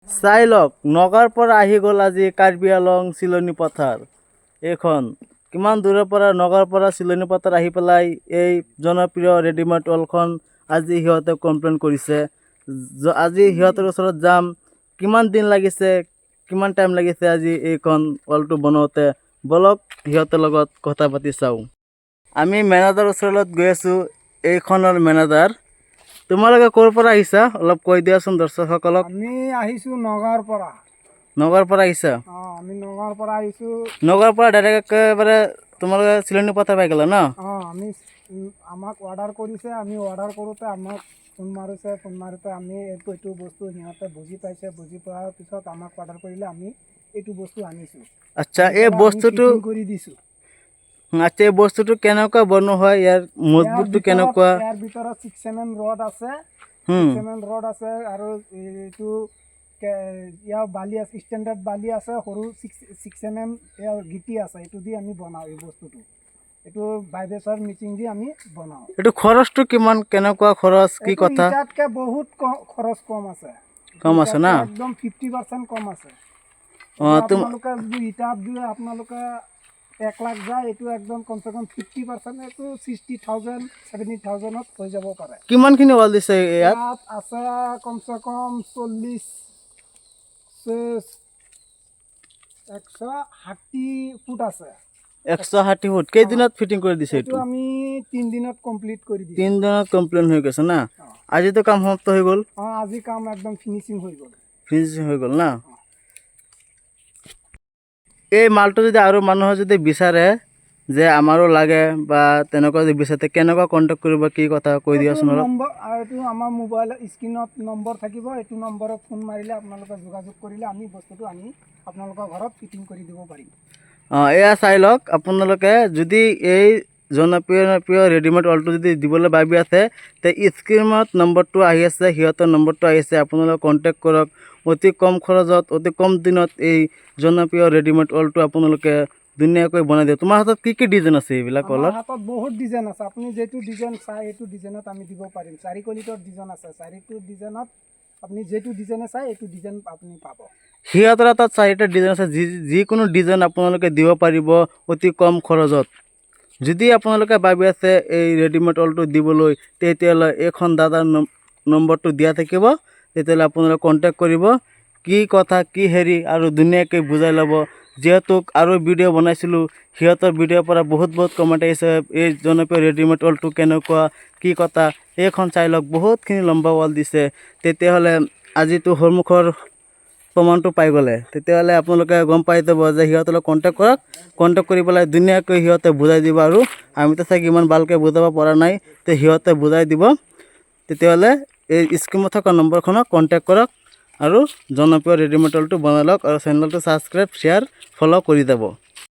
চাই লওক নগাঁৱৰ পৰা আহি গ'ল আজি কাৰ্বি আলং চিলনী পথাৰ। এইখন কিমান দূৰৰ পৰা নগাঁৱৰ পৰা চিলনী পথাৰ আহি পেলাই এই জনপ্ৰিয় ৰেডিমেড ৱালখন আজি সিহঁতে কমপ্লেইন কৰিছে। আজি সিহঁতৰ ওচৰত যাম, কিমান দিন লাগিছে, কিমান টাইম লাগিছে আজি এইখন ৱালটো বনাওঁতে। বলক সিহঁতৰ লগত কথা পাতি চাওঁ। আমি মেনেজাৰ ওচৰত গৈ আছোঁ, এইখনৰ মেনেজাৰ। তোমালোকে ক'ৰ পৰা আহিছা অলপ কৈ দিয়াচোন দৰ্শকসকলক। আমি আহিছোঁ নগাঁৱৰ পৰা। নগাঁৱৰ পৰা আহিছা? আমি নগাঁৱৰ পৰা আহিছোঁ। নগাঁৱৰ পৰা ডাইৰেক্ট একেবাৰে তোমালোকে চিলনী পথাৰ পাই গ'লা ন? আমি আমাক অৰ্ডাৰ কৰিছে, আমি অৰ্ডাৰ কৰোঁতে আমাক ফোন মাৰিছে, ফোন মাৰোঁতে আমি এইটো বস্তু সিহঁতে বুজি পাইছে, বুজি পোৱাৰ পিছত আমাক অৰ্ডাৰ কৰিলে আমি এইটো বস্তু আনিছোঁ। আচ্ছা, এই বস্তুটো কৰি দিছোঁ। আচ্ছা, এই বস্তুটো কেনেকুৱা বনোৱা হয়, ইয়াৰ মজবুতটো কেনেকুৱা? ইয়াৰ ভিতৰত 6 mm ৰড আছে, 6 mm ৰড আছে আৰু এইটো ইয়াৰ বালি আছে, ষ্টেণ্ডাৰ্ড বালি আছে, সৰু 6 mm ইয়াৰ গিটি আছে। এইটো দি আমি বনাওঁ এই বস্তুটো। এইটো বাইবেছৰ মিচিং দি আমি বনাওঁ। এইটো খৰচটো কিমান, কেনেকুৱা খৰচ, কি কথা? ইটাতকৈ বহুত খৰচ কম আছে। কম আছে না? একদম 50% কম আছে। অঁ, আপোনালোকে যদি ইটাত দিয়ে আপোনালোকে 1 লাখ যায়, এইটো একদম কমচে কম 50%, এইটো 60,000 70,000ত হৈ যাব পাৰে। কিমানখিনি ৱাল দিছে ইয়াত? আছে কমচে কম 160 ফুট আছে। 160 ফুট। কেইদিনত ফিটিং কৰি দিছে এইটো? আমি 3 দিনত কমপ্লিট কৰি দিছোঁ। 3 দিনত কমপ্লিট হৈ গৈছে না? আজিতো কাম সমাপ্ত হৈ গ'ল? আজি কাম একদম ফিনিচিং হৈ গ'ল। ফিনিচিং হৈ গ'ল না? এই মালটো যদি আৰু মানুহে যদি বিচাৰে যে আমাৰো লাগে বা তেনেকুৱা যদি বিচাৰে, কেনেকুৱা কণ্টেক্ট কৰিব, কি কথা কৈ দিয়াচোন অলপ। এইটো আমাৰ মোবাইলৰ স্ক্ৰীণত নম্বৰ থাকিব, এইটো নম্বৰত ফোন মাৰিলে আপোনালোকে যোগাযোগ কৰিলে আমি বস্তুটো আনি আপোনালোকৰ ঘৰত ফিটিং কৰি দিব পাৰিম। এয়া চাই লওক, আপোনালোকে যদি এই জনপ্ৰিয় ৰেডিমেড ৱালটো যদি দিবলৈ ভাবি আছে, তে স্ক্ৰীণত নম্বৰটো আহি আছে, সিহঁতৰ নম্বৰটো আহিছে, আপোনালোকে কণ্টেক্ট কৰক। অতি কম খৰচত, অতি কম দিনত এই জনপ্ৰিয় ৰেডিমেড ৱালটো আপোনালোকে ধুনীয়াকৈ বনাই দিয়ে। তোমাৰ হাতত কি ডিজাইন আছে এইবিলাক ৱালৰ? আমাৰ হাতত বহুত ডিজাইন আছে। আপুনি যিটো ডিজাইন চাই এইটো ডিজাইনত আমি দিব পাৰিম। 4 কোৱালিটিৰ ডিজাইন আছে। 4টো ডিজাইনত আপুনি যিটো ডিজাইনে চাই এইটো ডিজাইন আপুনি পাব। সিহঁতৰ তাত 4টা ডিজাইন আছে, যিকোনো ডিজাইন আপোনালোকে দিব পাৰিব অতি কম খৰচত। যদি আপোনালোকে ভাবি আছে এই ৰেডিমেড ৱালটো দিবলৈ, তেতিয়াহ'লে এইখন দাদাৰ নম্বৰটো দিয়া থাকিব, তেতিয়াহ'লে আপোনালোকে কণ্টেক্ট কৰিব। কি কথা, কি হেৰি আৰু ধুনীয়াকৈ বুজাই ল'ব। যিহেতু আৰু ভিডিঅ' বনাইছিলোঁ, সিহঁতৰ ভিডিঅ'ৰ পৰা বহুত কমেণ্ট আহিছে, এই জনপ্ৰিয় ৰেডিমেড ৱালটো কেনেকুৱা, কি কথা। এইখন চাই লওক, বহুতখিনি লম্বা ৱাল দিছে। তেতিয়াহ'লে আজিতো সন্মুখৰ প্ৰমাণটো পাই গ'লে, তেতিয়াহ'লে আপোনালোকে গম পাই যাব যে সিহঁতৰ লগত কণ্টেক্ট কৰক। কণ্টেক্ট কৰি পেলাই ধুনীয়াকৈ সিহঁতে বুজাই দিব। আৰু আমিতো চাগে ইমান ভালকৈ বুজাব পৰা নাই, তো সিহঁতে বুজাই দিব। তেতিয়াহ'লে এই স্ক্ৰীণত থকা নম্বৰখনক কণ্টেক্ট কৰক আৰু জনপ্ৰিয় ৰেডিমেড ৱালটো বনাই লওক। আৰু চেনেলটো ছাবস্ক্ৰাইব, শ্বেয়াৰ, ফ'ল' কৰি যাব।